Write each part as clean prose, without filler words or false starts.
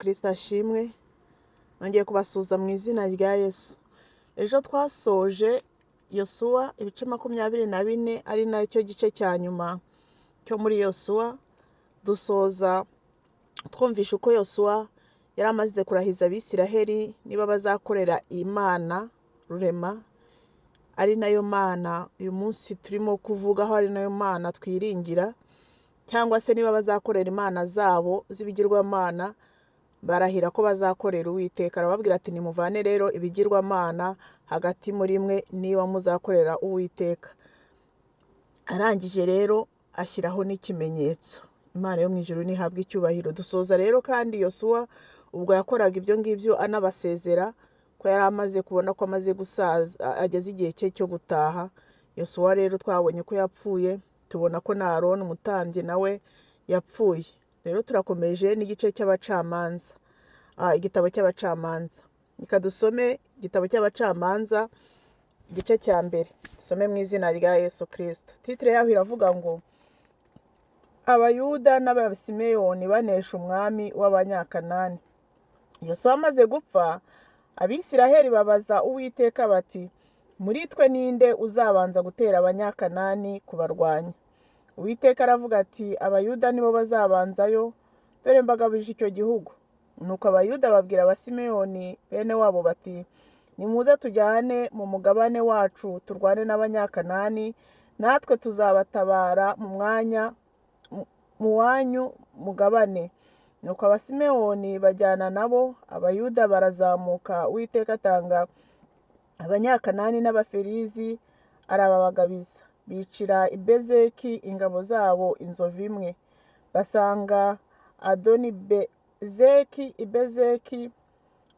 Kristo ashimwe, nongeye kubasuhuza mu izina rya Yesu. Ejo twasoje Yosuwa ibice 24 ari nacyo gice cya nyuma cyo muri Yosuwa. Dusoza twumvisha uko Yosuwa yari amaze kurahiza Abisiraheli niba bazakorera Imana rurema, ari nayo Mana uyu munsi turimo kuvugaho, ari nayo Mana twiringira, cyangwa se niba bazakorera imana zabo z'ibigirwamana. Barahira ko bazakorera Uwiteka. Arababwira ati nimuvane rero ibigirwamana hagati muri mwe niba muzakorera Uwiteka. Arangije rero ashyiraho n'ikimenyetso. Imana yo mu ijuru nihabwe icyubahiro. Dusoza rero kandi Yosuwa ubwo yakoraga ibyo ngibyo anabasezera ko yari amaze kubona ko amaze gusaza, ageze igihe cye cyo gutaha. Yosuwa rero twabonye ko yapfuye, tubona ko na Aroni umutambyi nawe yapfuye. Rero turakomeje n'igice cy'abacamanza, igitabo cy'abacamanza. Reka dusome igitabo cy'abacamanza igice cya mbere, dusome mu izina rya Yesu Kristo. Titire yaho iravuga ngo Abayuda n'Abasimeyoni banesha umwami w'Abanyakanani. Yosuwa amaze gupfa, Abisiraheli babaza Uwiteka bati muri twe ninde uzabanza gutera Abanyakanani kubarwanya? Uwiteka aravuga ati Abayuda nibo bazabanzayo, dore mbagabije icyo gihugu. Nuko Abayuda babwira Abasimeyoni bene wabo bati nimuze tujyane mu mugabane wacu turwane n'Abanyakanani, natwe tuzabatabara mu wanyu mugabane. Nuko Abasimeyoni bajyana nabo, Abayuda barazamuka. Uwiteka atanga Abanyakanani n'Abaferizi arababagabiza. Bicira i Bezeki ingabo zabo inzovu imwe. Basanga Adoni-Bezeki i Bezeki,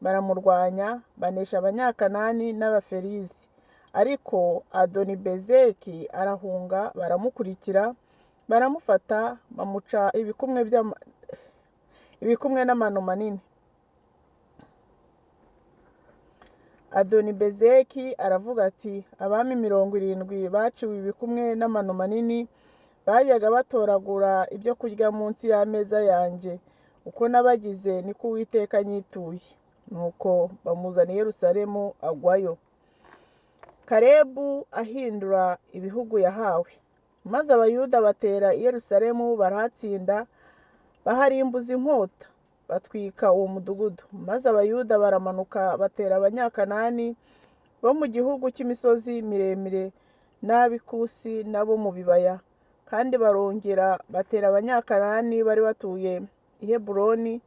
baramurwanya, banesha Abanyakanani n'Abaferizi. Ariko Adoni-Bezeki arahunga, baramukurikira, baramufata, bamuca ibikumwe n'amano manini. Adoni-Bezeki aravuga ati abami 70 baciwe ibikumwe n'amano manini, bajyaga batoragura ibyo kurya munsi y'ameza yanjye. Uko nabagize niko Uwiteka anyituye. Nuko bamuzana i Yerusalemu agwayo. Kalebu ahindura ibihugu yahawe. Maze Abayuda batera i Yerusalemu barahatsinda, baharimbuza inkota, batwika uwo mudugudu. Maze Abayuda baramanuka batera Abanyakanani bo mu gihugu cy'imisozi miremire n'ab'ikusi nabo mu bibaya, kandi barongera batera Abanyakanani bari batuye i Heburoni.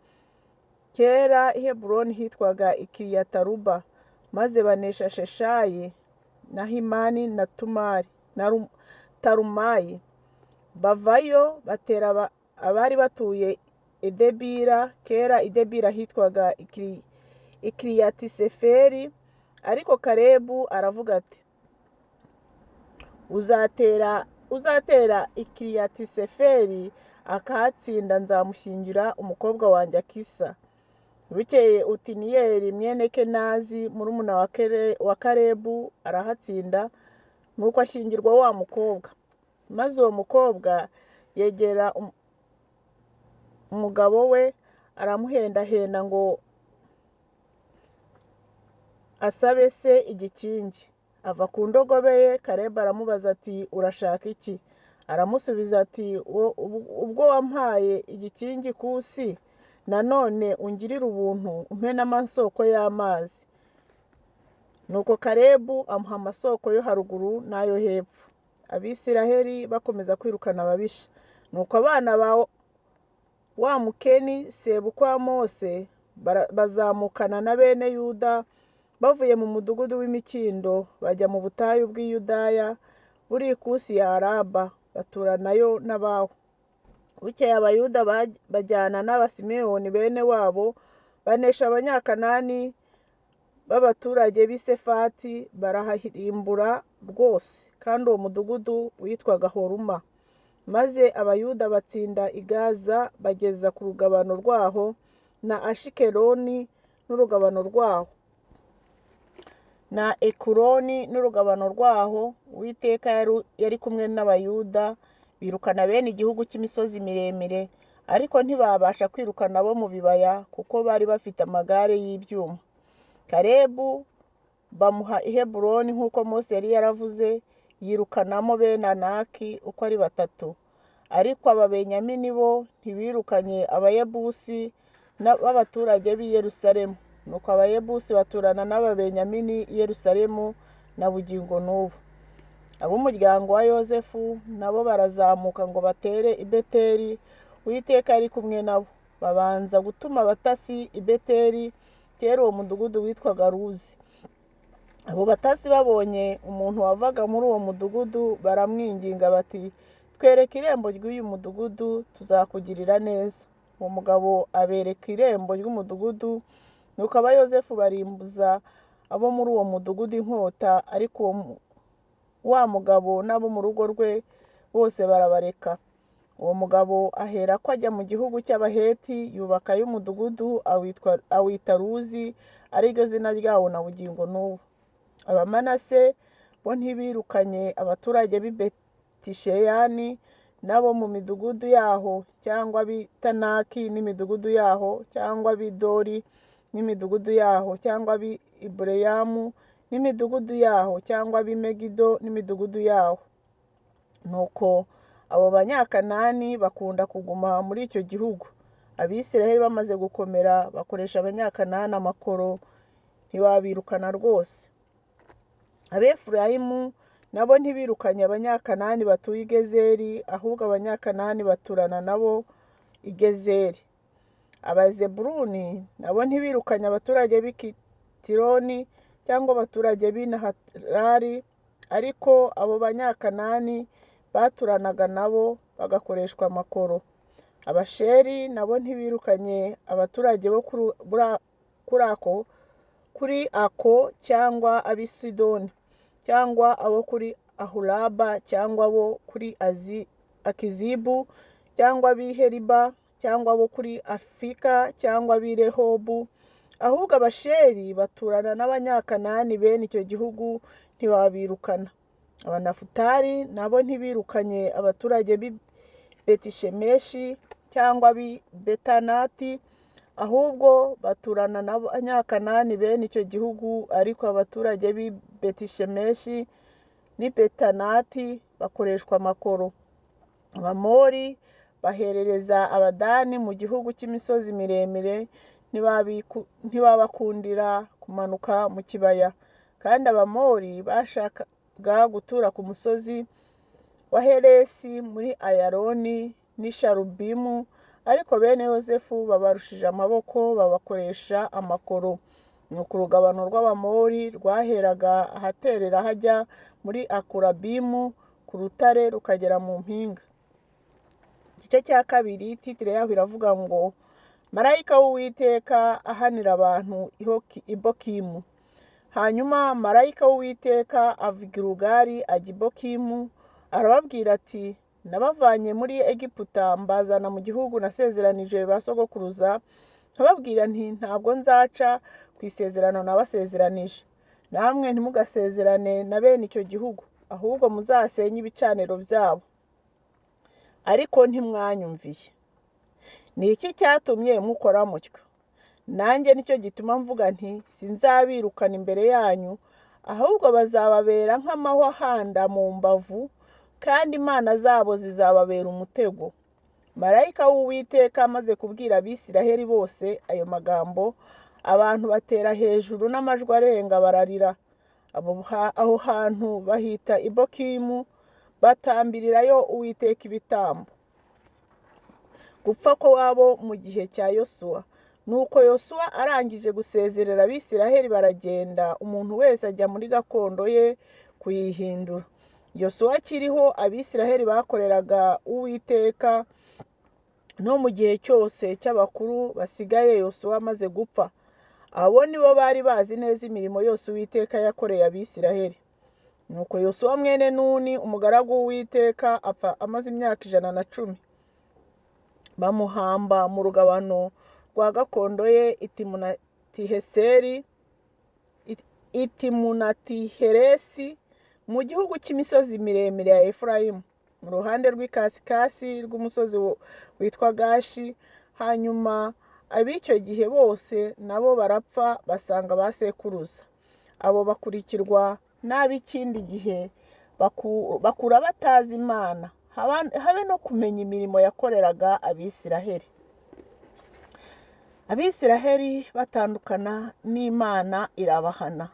Kera i Heburoni hitwaga Ikiriyataruba. Maze banesha Sheshayi na Himani na Tarumayi. Bavayo batera abari batuye i Debira. Kera i Debira hitwaga Ikiriyatiseferi. Ariko Kalebu aravuga ati uzatera Ikiriyatiseferi akahatsinda, nzamushyingira umukobwa wanjye Akisa. Bukeye Otiniyeli mwene Kenazi murumuna wa Kalebu arahatsinda, nuko ashyingirwa wa mukobwa. Maze uwo mukobwa yegera umugabo we, aramuhendahenda ngo asabe se igikingi. Ava ku ndogobe ye. Kalebu aramubaza ati urashaka iki? Aramusubiza ati ubwo wampaye igikingi kusi, nanone ungirire ubuntu umpe n'amasoko y'amazi. Nuko Kalebu amuha amasoko yo haruguru n'ayo hepfo. Abisiraheli bakomeza kwirukana ababisha. Nuko abana ba wa Mukeni sebukwa Mose bazamukana na bene Yuda bavuye mu mudugudu w'imikindo, bajya mu butayu bw'i Yudaya buri ikusi ya Araba, baturanayo n'abaho. Bukeye Abayuda bajyana n'Abasimeyoni bene wabo, banesha Abanyakanani b'abaturage b'i Sefati, baraharimbura rwose, kandi uwo mudugudu witwaga Horuma. Maze Abayuda batsinda i Gaza, bageza ku rugabano rwaho, na Ashikeloni n'urugabano rwaho, na Ekuroni n'urugabano rwaho. Uwiteka yari kumwe n'Abayuda, birukana bene igihugu cy'imisozi miremire, ariko ntibabasha kwirukana abo mu bibaya kuko bari bafite amagare y'ibyuma. Kalebu bamuha i Heburoni nk'uko Mose yari yaravuze, yirukanamo bene Anaki uko ari 3. Ariko Ababenyamini bo ntibirukanye Abayebusi b'abaturage b'i Yerusalemu. Nuko Abayebusi baturana n'Ababenyamini i Yerusalemu na bugingo n'ubu. Ab'umuryango wa Yozefu nabo barazamuka ngo batere i Beteli, Uwiteka yari kumwe nabo. Babanza gutuma abatasi i Beteli, kera uwo mudugudu witwaga Luzi. Abo batasi babonye umuntu wavaga muri uwo mudugudu baramwinginga bati, twereke irembo ry'uyu mudugudu tuzakugirira neza. Uwo mugabo abereka irembo ry'umudugudu, nuko Abayozefu barimbuza abo muri uwo mudugudu inkota, ariko wa mugabo n'abo mu rugo rwe bose barabareka. Uwo mugabo aherako ajya mu gihugu cy'Abaheti, yubakayo umudugudu awita Luzi, ariryo zina ryawo na bugingo n'ubu. Abamanase bo ntibirukanye abaturage b'i Betisheyani n'abo mu midugudu yaho, cyangwa b'i Tanaki n'imidugudu yaho, cyangwa b'i Dori n'imidugudu yaho, cyangwa b'i Ibuleyamu n'imidugudu yaho, cyangwa b'i Megido n'imidugudu yaho. Nuko abo Banyakanani bakunda kuguma muri icyo gihugu. Abisiraheli bamaze gukomera bakoresha Abanyakanani amakoro, ntibabirukana rwose. Abefurayimu nabo ntibirukanye Abanyakanani batuye i Gezeri, ahubwo Abanyakanani baturana nabo i Gezeri. Abazebuluni nabo ntibirukanye abaturage b'i Kitironi cyangwa abaturage b'i Nahalali, ariko abo Banyakanani baturanaga nabo bagakoreshwa amakoro. Abasheri nabo ntibirukanye abaturage bo kuri Ako cyangwa ab'i Sidoni, cyangwa abo kuri Ahulaba, cyangwa abo kuri Akizibu, cyangwa ab'i Heriba, cyangwa abo kuri Afika, cyangwa ab'i Rehobu. Ahubwo Abasheri baturana n'Abanyakanani bene icyo gihugu, ntibabirukana. Abanafutali nabo ntibirukanye abaturage b'i Betishemeshi cyangwa ab'i Betanati, ahubwo baturana n'Abanyakanani bene icyo gihugu, ariko abaturage b'i Betishemeshi n'i Betanati bakoreshwa amakoro. Abamori baherereza Abadani mu gihugu cy'imisozi miremire, ntibabakundira kumanuka mu kibaya. Kandi Abamori bashakaga gutura ku musozi wa Heresi muri Ayaloni n'i Sharubimu, ariko bene Yozefu babarushije amaboko babakoresha amakoro. Nuko urugabano rw'Abamori rwaheraga ahaterera hajya muri Akurabimu ku rutare rukagera mu mpinga. Igice cya kabiri, titire yaho iravuga ngo marayika w'Uwiteka ahanira abantu i Bokimu. Hanyuma marayika w'Uwiteka ava i Gilugali ajya i Bokimu, arababwira ati, nabavanye muri Egiputa mbazana mu gihugu nasezeranije ba sogokuruza, nkababwira nti ntabwo nzaca ku isezerano nabasezeranije. Namwe ntimugasezerane na bene icyo gihugu, ahubwo muzasenye ibicaniro byabo. Ariko ntimwanyumviye. Ni iki cyatumye mukora mutyo? Nanjye nicyo gituma mvuga nti sinzabirukana imbere yanyu, ahubwo bazababera nk'amahwa ahanda mu mbavu, kandi imana zabo zizababera umutego. Marayika w'Uwiteka amaze kubwira Abisiraheli bose ayo magambo, abantu batera hejuru n'amajwi arenga bararira. Aho hantu bahita i Bokimu, batambirirayo Uwiteka ibitambo. Gupfa kwabo mu gihe cya Yosuwa. Nuko Yosuwa arangije gusezerera Abisiraheli baragenda, umuntu wese ajya muri gakondo ye kuyihindura. Yosuwa akiriho, Abisiraheli bakoreraga Uwiteka no mu gihe cyose cy'abakuru basigaye Yosuwa amaze gupfa. Abo nibo bari bazi neza imirimo yose Uwiteka yakoreye Abisiraheli. Nuko Yosuwa mwene Nuni umugaragu w'Uwiteka apfa amaze imyaka 110. Bamuhamba mu rugabano rwa gakondo ye Itimunatiheresi mu gihugu cy'imisozi miremire ya Efurayimu. mu ruhande rw'ikasikasi rw'umusozi witwa Gashi. Hanyuma ab'icyo gihe bose nabo barapfa basanga ba sekuruza. Abo bakurikirwa n'ab'ikindi gihe bakura batazi Imana, habe no kumenya imirimo yakoreraga Abisiraheli. Abisiraheli batandukana n'Imana irabahana.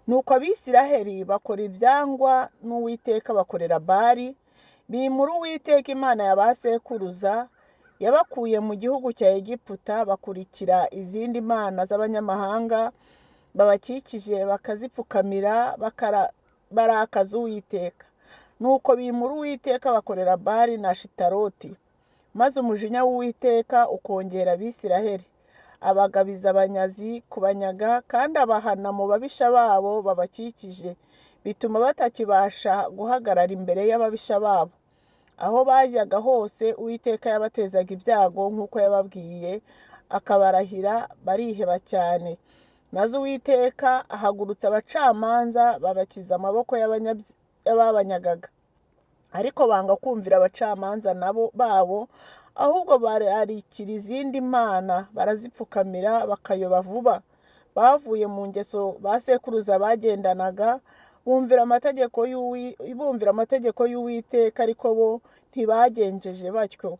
Nuko Abisiraheli bakora ibyangwa n'Uwiteka, bakorera Bali, bimura Uwiteka Imana ya ba sekuruza yabakuye mu gihugu cya Egiputa, bakurikira izindi mana z'abanyamahanga babakikije, bakazipfukamira, barakaza Uwiteka. Nuko bimura Uwiteka bakorera Bali na Ashitaroti, maze umujinya w'Uwiteka ukongera Abisiraheli, abagabiza abanyazi kubanyaga, kandi abahana mu babisha babo babakikije, bituma batakibasha guhagarara imbere y'ababisha babo. Aho bajyaga hose Uwiteka yabatezaga ibyago nk'uko yababwiye, akabarahira, bariheba cyane. Maze Uwiteka ahagurutsa abacamanza babakiza amaboko y'ababanyagaga, ariko banga kumvira abacamanza babo, ahubwo bararikira izindi mana, barazipfukamira, bakayoba vuba. Bavuye mu ngeso ba sekuruza bagendanaga, bumvira amategeko y'Uwiteka, ariko bo ntibagenjeje batyo.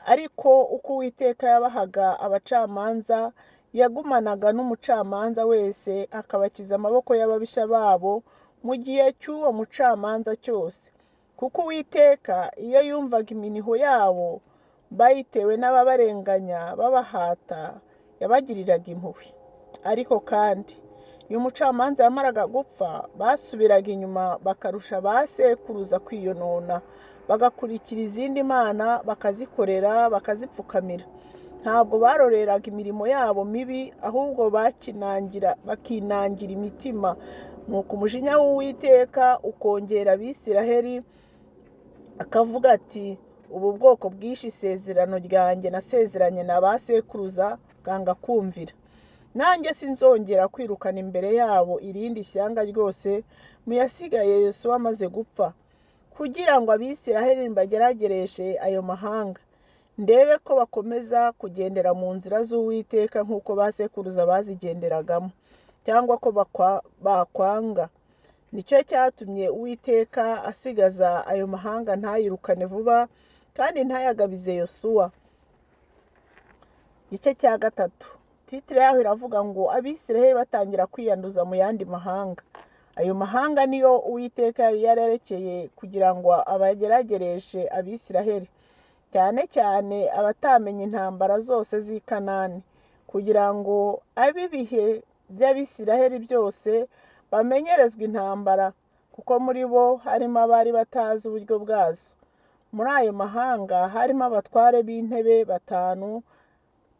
Ariko uko Uwiteka yabahaga abacamanza, yagumanaga n'umucamanza wese, akabakiza amaboko y'ababisha babo mu gihe cy'uwo mucamanza cyose. Kuko Uwiteka iyo yumvaga iminiho yabo bayitewe n'ababarenganya babahata, yabagiriraga impuhwe. Ariko kandi iyo umucamanza yamaraga gupfa, basubiraga inyuma bakarusha ba sekuruza kwiyonona, bagakurikira izindi mana, bakazikorera, bakazipfukamira. Ntabwo baroreraga imirimo yabo mibi, ahubwo bakinangira imitima. Nuko umujinya w'Uwiteka ukongera Abisiraheli, akavuga ati, ubu bwoko bwishe isezerano ryanjye nasezeranye na ba sekuruza, bwanga kumvira. Nanjye sinzongera kwirukana imbere yabo irindi shyanga ryose mu yasigaye Yosuwa amaze gupfa, kugira ngo Abisiraheli mbageragereshe ayo mahanga, ndebe ko bakomeza kugendera mu nzira z'Uwiteka nk'uko ba sekuruza bazigenderagamo, cyangwa ko bakwanga. Nicyo cyatumye Uwiteka asigaza ayo mahanga ntayirukane vuba, kandi ntayagabize Yosuwa. Igice cya gatatu. Titire yaho iravuga ngo Abisiraheli batangira kwiyanduza mu yandi mahanga. Ayo mahanga niyo Uwiteka yari yarerekeye kugira ngo abageragereshe Abisiraheli, cyane cyane abatamenye intambara zose z'i Kanani, kugira ngo ab'ibihe by'Abisiraheli byose bamenyerezwe intambara, kuko muri bo harimo abari batazi uburyo bwazo. Muri ayo mahanga harimo abatware b'intebe 5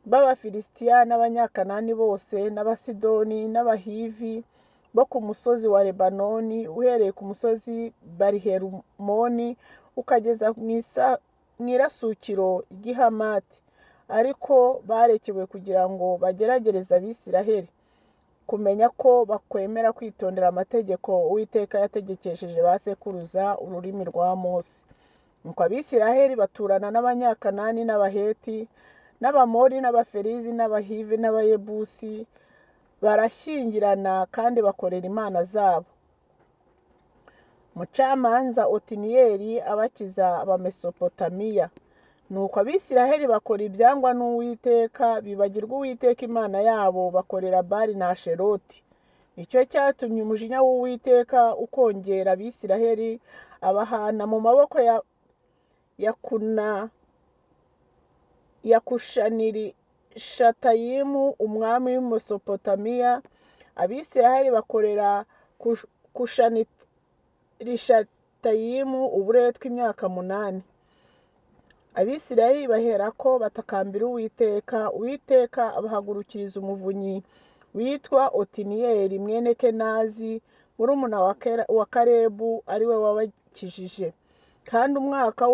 b'Abafilisitiya n'Abanyakanani bose, n'Abasidoni n'Abahivi bo ku musozi wa Lebanoni, uhereye ku musozi Bariherumoni ukageza mu irasukiro ry'Ihamati. Ariko barekewe kugira ngo bageragereze Abisiraheli kumenya ko bakwemera kwitondera amategeko Uwiteka yategekesheje ba sekuruza ururimi rwa Mose. Nuko Abisiraheli baturana n'Abanyakanani n'Abaheti n'Abamori n'Abaferizi n'Abahivi n'Abayebusi, barashyingirana kandi bakorera imana zabo. Mucamanza Otiniyeli abakiza Abamesopotamiya. Nuko Abisiraheli bakora ibyangwa n'Uwiteka, bibagirwa Uwiteka Imana yabo, bakorera Bali na Asheroti. Nicyo cyatumye umujinya w'Uwiteka ukongera Abisiraheli, abahana mu maboko ya Kushanirishatayimu umwami w'Umesopotamiya. Abisiraheli bakorera Kushanirishatayimu uburetwa imyaka 8. Abisiraheli baherako batakambira Uwiteka. Uwiteka abahagurukiriza umuvunyi witwa Otiniyeli mwene Kenazi, murumuna wa Karebu, ari we wabakijije. Kandi umwuka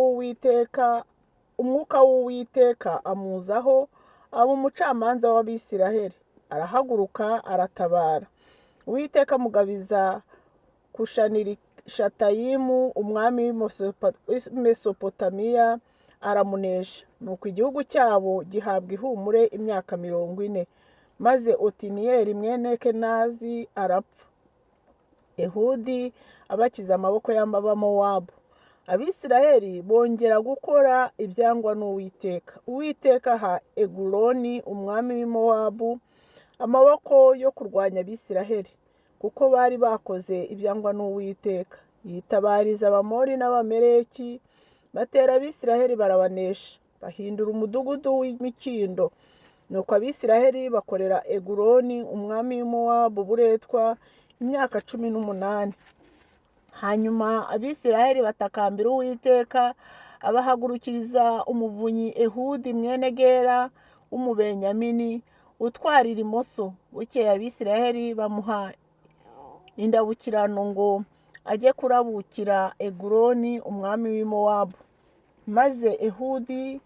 w'Uwiteka amuzaho, aba umucamanza w'Abisiraheli. Arahaguruka aratabara. Uwiteka amugabiza Shatayimu umwami w'i Mesopotamiya aramunesha, nuko igihugu cyabo gihabwa ihumure imyaka 40. Maze Otiniyeli mwene Kenazi arapfa, Ehudi abakiza amaboko y'Abamowabu. Abisiraheli bongera gukora ibyangwa n'Uwiteka. Uwiteka aha Eguloni umwami w'i Mowabu amaboko yo kurwanya Abisiraheli, kuko bari bakoze ibyangwa n'Uwiteka. Yitabariza Abamori n'Abameleki, batera Abisiraheli barabanesha, bahindura umudugudu w'imikindo. Nuko Abisiraheli bakorera Eguloni umwami w'i Mowabu uburetwa imyaka 18. Hanyuma Abisiraheli batakambira Uwiteka, abahagurukiriza umuvunyi Ehudi mwene Gera w'Umubenyamini utwarira imoso. Bukeye Abisiraheli bamuha indabukirano ngo ajye kurabukira Eguloni umwami w'i Mowabu. Maze Ehudi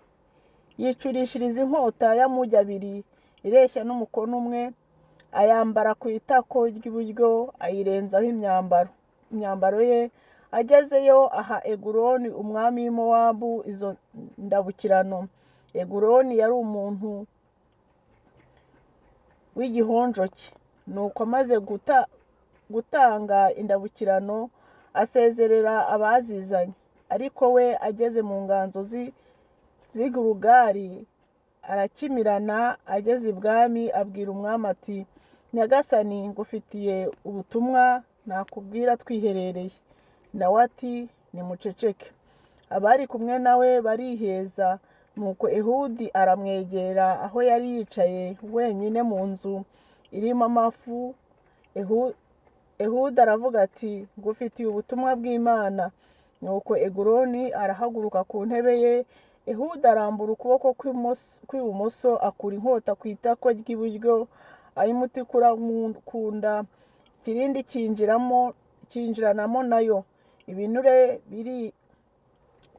yicurishiriza inkota y'amugi abiri ireshya n'umukono umwe, ayambara ku itako ry'iburyo, ayirenzaho imyambaro ye. Agezeyo aha Eguloni umwami w'i Mowabu izo ndabukirano. Eguloni yari umuntu w'igihonjoke. Nuko amaze gutanga indabukirano, asezerera abazizanye. Ariko we ageze mu nganzo z'i Gilugari arakimirana. Ageze ibwami abwira umwami ati, Nyagasani, ngufitiye ubutumwa nakubwira twiherereye. Nawe ati, nimuceceke. Abari kumwe nawe bariheza. Nuko Ehudi aramwegera aho yari yicaye wenyine mu nzu irimo amafu. Ehudi aravuga ati, ngufitiye ubutumwa bw'Imana. Nuko Eguloni arahaguruka ku ntebe ye. Ehudi arambura ukuboko kw'ibumoso, akura inkota ku itako ry'iburyo, ayimutikura ku nda, ikirindi cyinjiranamo nayo. Ibinure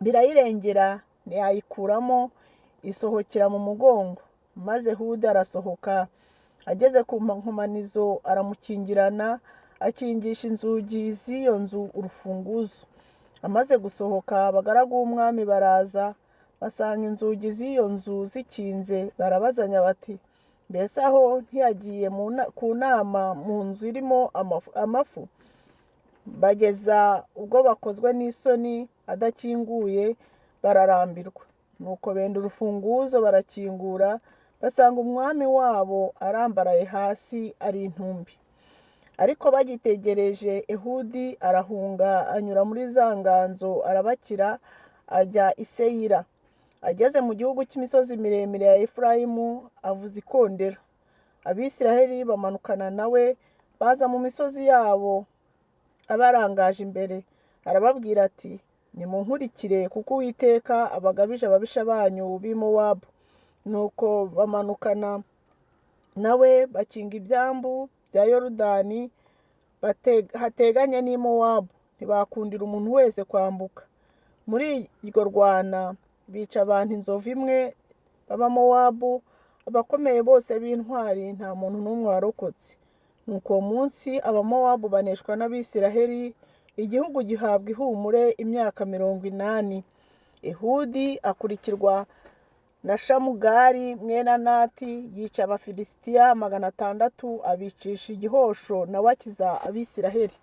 birayirengera, ntiyayikuramo, isohokera mu mugongo. Maze Ehudi arasohoka, ageze ku nkomanizo aramukingirana, akingisha inzugi z'iyo nzu urufunguzo. Amaze gusohoka, abagaragu b'umwami baraza, basanga inzugi z'iyo nzu zikinze. Barabazanya bati, mbese aho ntiyagiye ku nama mu nzu irimo amafu? Bageza ubwo bakozwe n'isoni adakinguye, bararambirwa. Nuko benda urufunguzo barakingura, basanga umwami wabo arambaraye hasi ari intumbi. Ariko bagitegereje, Ehudi arahunga anyura muri za nganzo arabakira, ajya i Seyira. Ageze mu gihugu cy'imisozi miremire ya Efurayimu, avuza ikondera. Abisiraheli bamanukana nawe, baza mu misozi yabo abarangaje imbere. Arababwira ati, nimunkurikire, kuko Uwiteka abagabije ababisha banyu b'i Mowabu. Nuko bamanukana nawe bakinga ibyambu bya Yorodani hateganye n'i Mowabu. Ntibakundira umuntu wese kwambuka. Muri iryo rwana bica abantu inzovu imwe b'Abamowabu, abakomeye bose b'intwari, nta muntu n'umwe warokotse. Nuko uwo munsi Abamowabu baneshwa n'Abisiraheli, igihugu gihabwa ihumure imyaka 80. Ehudi akurikirwa na Shamugari mwene Anati, yica Abafilisitiya 600, abicisha igihosho, nawe akiza Abisiraheli.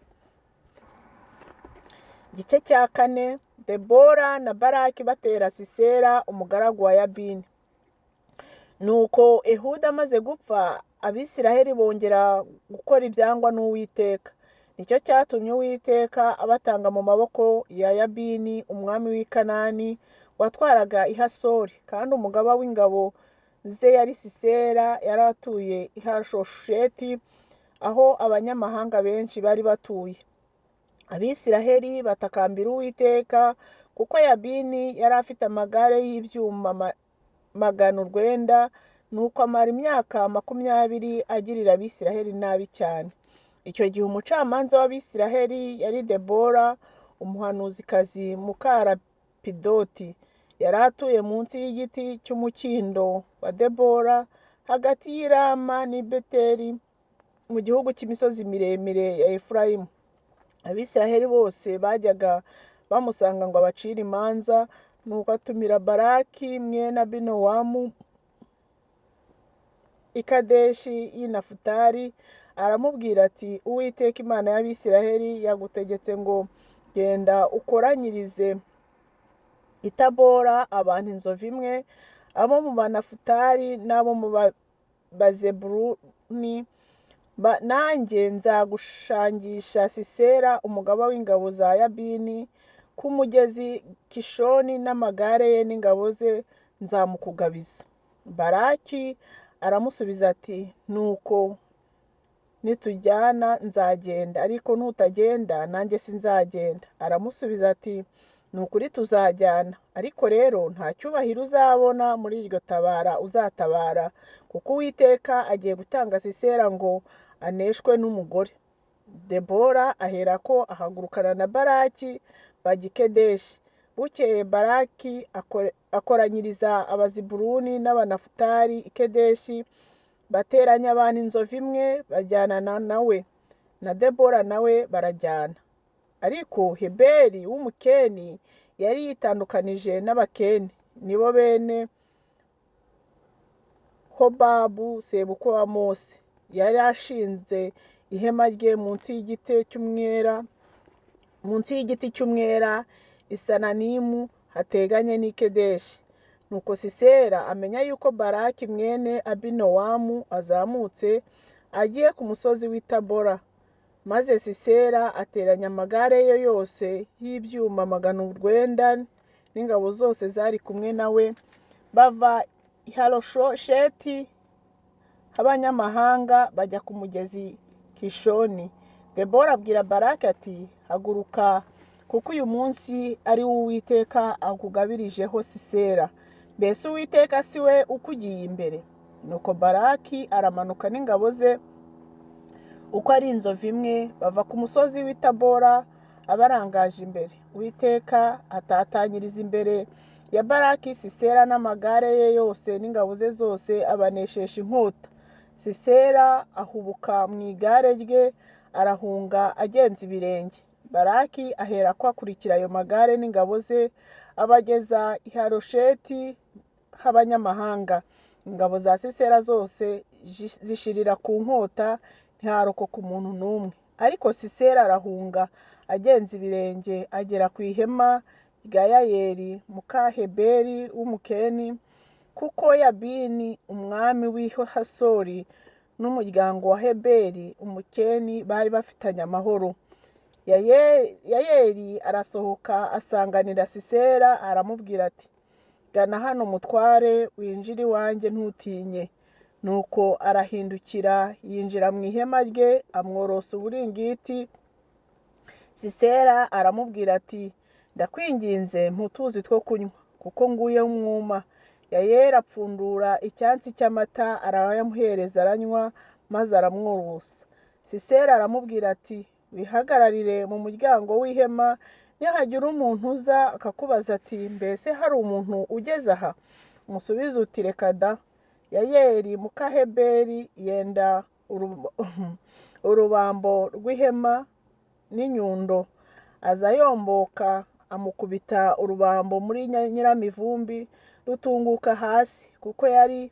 Igice cya 4. Debora na Baraki batera Sisera umugaragu wa Yabini. Nuko Ehudi amaze gupfa, Abisiraheli bongera gukora ibyangwa n'Uwiteka. Nicyo cyatumye Uwiteka abatanga mu maboko ya Yabini umwami w'i Kanani watwaraga i Hasori, kandi umugaba w'ingabo ze yari Sisera, yari atuye i Hashosheti, aho abanyamahanga benshi bari batuye. Abisiraheli batakambira Uwiteka, kuko Yabini yari afite amagare y'ibyuma 900. Nuko amara imyaka 20 agirira Abisiraheli nabi cyane. Icyo gihe umucamanza w'Abisiraheli yari Debora, umuhanuzikazi Mukarapidoti. Yari atuye munsi y'igiti cy'umukindo wa Debora, hagati y'Irama n'i Beteli, mu gihugu cy'imisozi miremire ya Efurayimu. abisiraheli bose bajyaga bamusanga ngo abacire imanza. Nuko atumira Baraki mwene Abinowamu i Kadeshi y'i Nafutali, aramubwira ati Uwiteka Imana y'Abisiraheli yagutegetse ngo genda ukoranyirize i Tabora abantu inzovu imwe, abo mu Banafutali n'abo mu Bazebuluni, nanjye nzagushangisha Sisera umugaba w'ingabo za Yabini ku mugezi Kishoni, n'amagare ye n'ingabo ze nzamukugabiza. Baraki aramusubiza ati nuko nitujyana nzagenda, ariko nutagenda nanjye sinzagenda. Aramusubiza ati ni ukuri tuzajyana, ariko rero nta cyubahiro uzabona muri iryo tabara uzatabara, kuko Uwiteka agiye gutanga Sisera ngo aneshwe n'umugore. Debora aherako ahagurukana na Baraki bajya i Kedeshi. Bukeye Baraki akoranyiriza Abazebuluni n'Abanafutali i Kedeshi, bateranya abantu inzovu imwe bajyana nawe, na Debora nawe barajyana. Ariko Heberi w'Umukeni yari yitandukanije n'Abakeni, nibo bene Hobabu sebukwe wa Mose. Yari ashinze ihema rye munsi y'igiti cy'umwera i Sananimu hateganye n'i Kedeshi. Nuko Sisera amenya yuko Baraki mwene Abinowamu azamutse agiye ku musozi w'i Tabora. Maze Sisera ateranya amagare ye yose y'ibyuma 900 n'ingabo zose zari kumwe nawe, bava i Harosheti h'abanyamahanga bajya ku mugezi Kishoni. Debora abwira Baraki ati haguruka, kuko uyu munsi ari wo Uwiteka akugabirijeho Sisera. Mbese Uwiteka si we ukugiye imbere? Nuko Baraki aramanuka n'ingabo ze uko ari inzovu imwe, bava ku musozi w'i Tabora abarangaje imbere. Uwiteka atatanyiriza imbere ya Baraki Sisera n'amagare ye yose n'ingabo ze zose, abaneshesha inkota. Sisera ahubuka mu igare rye arahunga agenza ibirenge. Baraki aherako akurikira ayo magare n'ingabo ze, abageza i Harosheti h'abanyamahanga. Ingabo za Sisera zose zishirira ku nkota, ntiharokoka umuntu n'umwe. Ariko Sisera arahunga agenza ibirenge, agera ku ihema rya Yayeli muka Heberi w'Umukeni, kuko Yabini umwami w'i Hasori n'umuryango wa Heberi Umukeni bari bafitanye amahoro. Yayeli arasohoka asanganira Sisera, aramubwira ati gana hano mutware, winjire iwanjye ntutinye. Nuko arahindukira yinjira mu ihema rye, amworosa uburingiti. Sisera aramubwira ati ndakwinginze mputuzi two kunywa, kuko nguye umwuma. Yayeli apfundura icyansi cy'amata arayamuhereza, aranywa, maze aramworosa. Sisera aramubwira ati wihagararire mu muryango w'ihema, nihagira umuntu uza akakubaza ati mbese hari umuntu ugeze aha, umusubize uti reka da. Yayeli muka Heberi yenda urubambo rw'ihema n'inyundo, aza yomboka amukubita urubambo muri nyiramivumbi, rutunguka hasi, kuko yari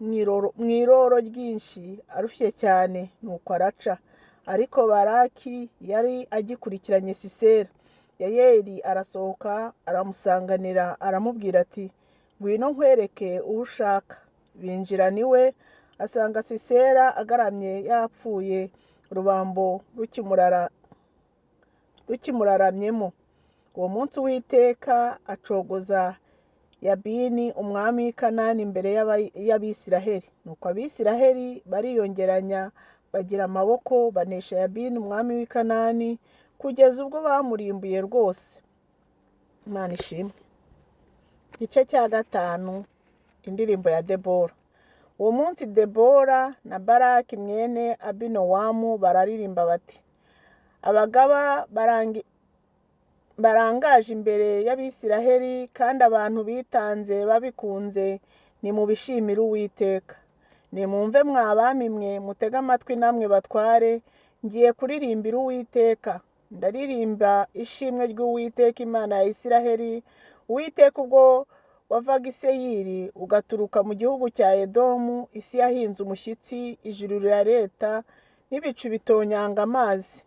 mu iroro ryinshi arushye cyane. Nuko araca. Ariko Baraki yari agikurikiranye Sisera. Yayeli arasohoka aramusanganira, aramubwira ati ngwino nkwereke uwo ushaka. Binjirana iwe, asanga Sisera agaramye yapfuye, urubambo rukimuraramyemo. Uwo munsi Uwiteka acogoza Yabini umwami w'i Kanani imbere y'Abisiraheli. Nuko Abisiraheli bariyongeranya bagira amaboko, banesha Yabini umwami w'i Kanani, kugeza ubwo bamurimbuye rwose. Imana ishimwe. Igice cya 5, indirimbo ya Debora. Uwo munsi Debora na Baraki mwene Abinowamu bararirimba bati abagaba barangaje imbere y'Abisiraheli, kandi abantu bitanze babikunze, nimubishimire Uwiteka. Nimumve mwa bami mwe, mutege amatwi namwe batware, ngiye kuririmbira Uwiteka. ndaririmba ishimwe ry'Uwiteka Imana ya Isiraheli. Uwiteka ubwo wavaga i Seyiri ugaturuka mu gihugu cya Edomu, isi yahinze umushyitsi, ijuru rirareta, n'ibicu bitonyanga amazi.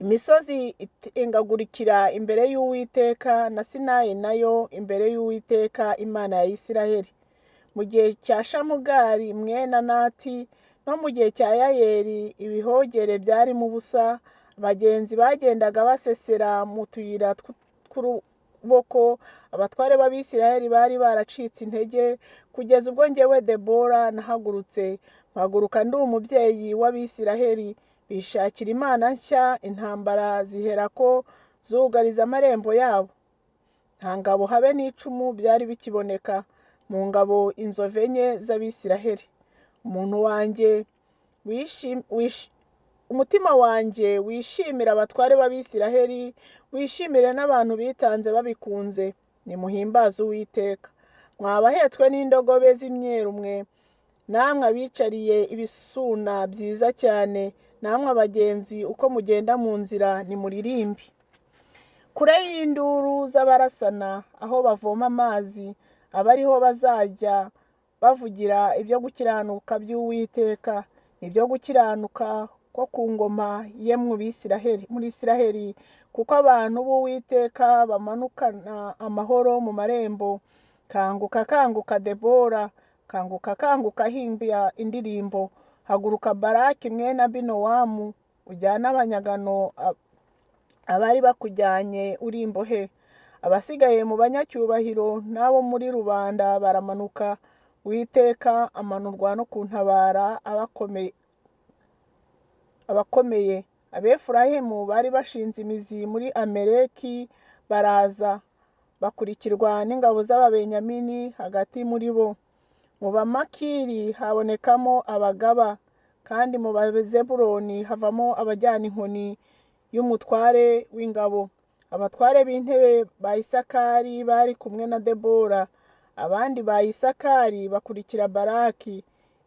Imisozi itengagurikira imbere y'Uwiteka, na Sinayi nayo imbere y'Uwiteka Imana ya Isiraheli. Mu gihe cya Shamugari mwene Anati no mu gihe cya Yayeli ibihogere byarimo ubusa, abagenzi bagendaga basesera mu tuyira tw'uruboko. Abatware b'Abisiraheli bari baracitse intege, kugeza ubwo njyewe Debora nahagurutse, mpaguruka ndi umubyeyi w'Abisiraheli. Bishakira imana nshya, intambara ziherako zugariza amarembo yabo. Nta ngabo habe n'icumu byari bikiboneka mu ngabo inzovu enye z'Abisiraheli. Umutima wanjye wishimira abatware b'Abisiraheli, wishimire n'abantu bitanze babikunze. Nimuhimbaze Uwiteka. Mwabahetswe n'indogobe z'imyeru mwe, namwe abicariye ibisuna byiza cyane, namwe abagenzi uko mugenda mu nzira nimuririmbe. Kure y'induru z'abarasana, aho bavoma amazi, aba ariho bazajya bavugira ibyo gukiranuka by'Uwiteka, ibyo gukiranuka ko ku ngoma ye muri Isiraheli, kuko abantu b'Uwiteka bamanukana amahoro mu marembo. Kanguka kanguka Debora, kanguka kanguka himba indirimbo. Haguruka Baraki mwene Abinowamu, ujyana abanyagano abari bakujyanye uri imbohe. Abasigaye mu banyacyubahiro n'abo muri rubanda baramanuka. Uwiteka amanurwa no kuntabara abakomeye. Abefurayimu bari bashinze imizi muri Amaleki baraza, bakurikirwa n'ingabo z'Ababenyamini hagati muri bo. Mu Bamakiri habonekamo abagaba, kandi mu Bazebuloni havamo abajyana inkoni y'umutware w'ingabo. Abatware b'intebe ba Isakari bari kumwe na Debora. Abandi ba Isakari bakurikira Baraki,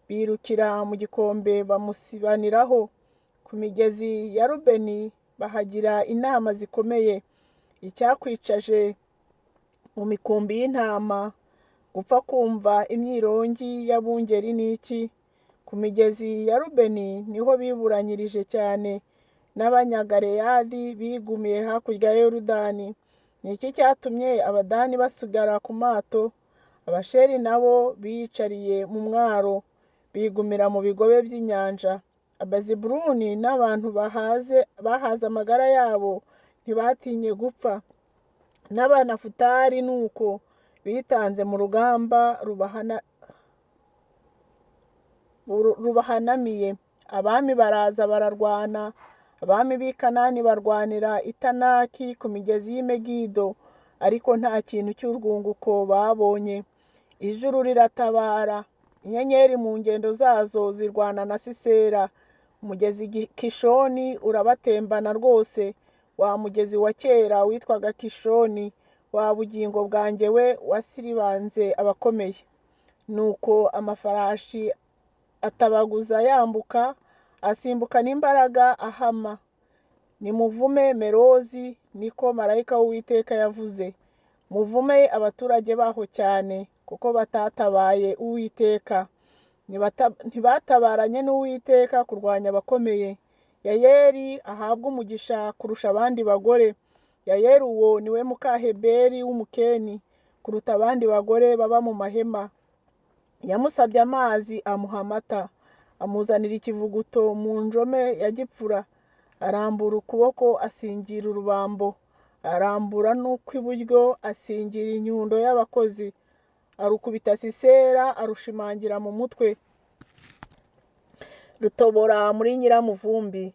birukira mu gikombe bamusibaniraho. Ku migezi ya Rubeni bahagira inama zikomeye. Icyakwicaje mu mikumbi y'intama, gupfa kumva imyirongi y'abungeri n'iki? Ku migezi ya Rubeni niho biburanyirije cyane, n'Abanyagaleyadi bigumiye hakurya ya Yorodani. Ni iki cyatumye Abadani basigara ku mato? Abasheri nabo biyicariye mu mwaro, bigumira mu bigobe by'inyanja. Abazebuluni n'abantu bahaze amagara yabo ntibatinye gupfa. N'Abanafutali nuko bitanze mu rugamba rubahanamiye. Abami baraza bararwana. Abami b'i Kanani barwanira i Tanaki ku migezi y'i Megido, ariko nta kintu cy'urwunguko babonye. Ijuru riratabara, inyenyeri mu ngendo zazo zirwana na Sisera. Umugezi Kishoni urabatembana rwose, wa mugezi wa kera witwaga Kishoni, wa bugingo bwanjye we wasiribanze abakomeye. Nuko amafarashi atabaguza yambuka, asimbuka n'imbaraga ahama. Nimuvume Merozi, niko marayika w'Uwiteka yavuze. Muvume abaturage baho cyane, kuko batatabaye Uwiteka. Ntibatabaranye n'Uwiteka kurwanya abakomeye. Yayeli ahabwa umugisha kurusha abandi bagore. Yayeli uwo niwe muka Heberi w'Umukeni, kuruta abandi bagore baba mu mahema. Yamusabye amazi amuha amata, amuzanira ikivuguto mu njome ya gipfura. Arambura ukuboko asingira urubambo, arambura n'ukw'iburyo asingira inyundo y'abakozi. Arukubita Sisera, arushimangira mu mutwe, rutobora muri Nyiramuvumbi.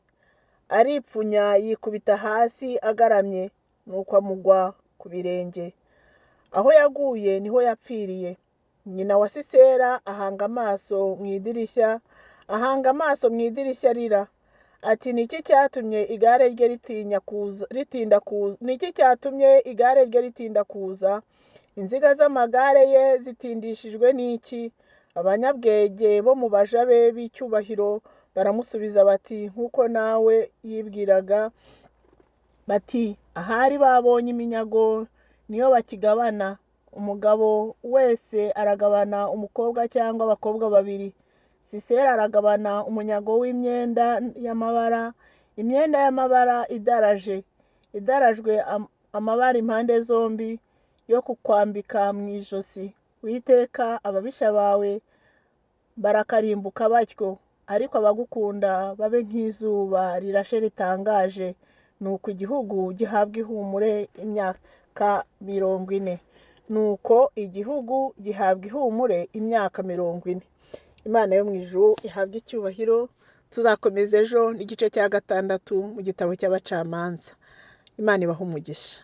Aripfunya yikubita hasi agaramye, nuko amugwa ku birenge. Aho yaguye niho yapfiriye. Nyina wa Sisera ahanga amaso mu idirishya arira, ati niki cyatumye igare rye ritinda kuza? Inziga z'amagare ye zitindishijwe n'iki? abanyabwenge bo mu baja be b'icyubahiro baramusubiza bati nk'uko nawe yibwiraga, bati ahari babonye iminyago niyo bakigabana, umugabo wese aragabana umukobwa cyangwa abakobwa babiri. Sisera aragabana umunyago w'imyenda y'amabara, imyenda y'amabara idarajwe amabara impande zombi yo kukwambika mu ijosi. Uwiteka ababisha bawe barakarimbuka batyo, ariko abagukunda babe nk'izuba rirashe ritangaje. Nuko igihugu gihabwa ihumure imyaka 40. Nuko igihugu gihabwa ihumure imyaka 40. Imana yo mu ijuru ihabwa icyubahiro. Tuzakomeza ejo n'igice cya 6 mu gitabo cy'abacamanza. Imana ibahe umugisha.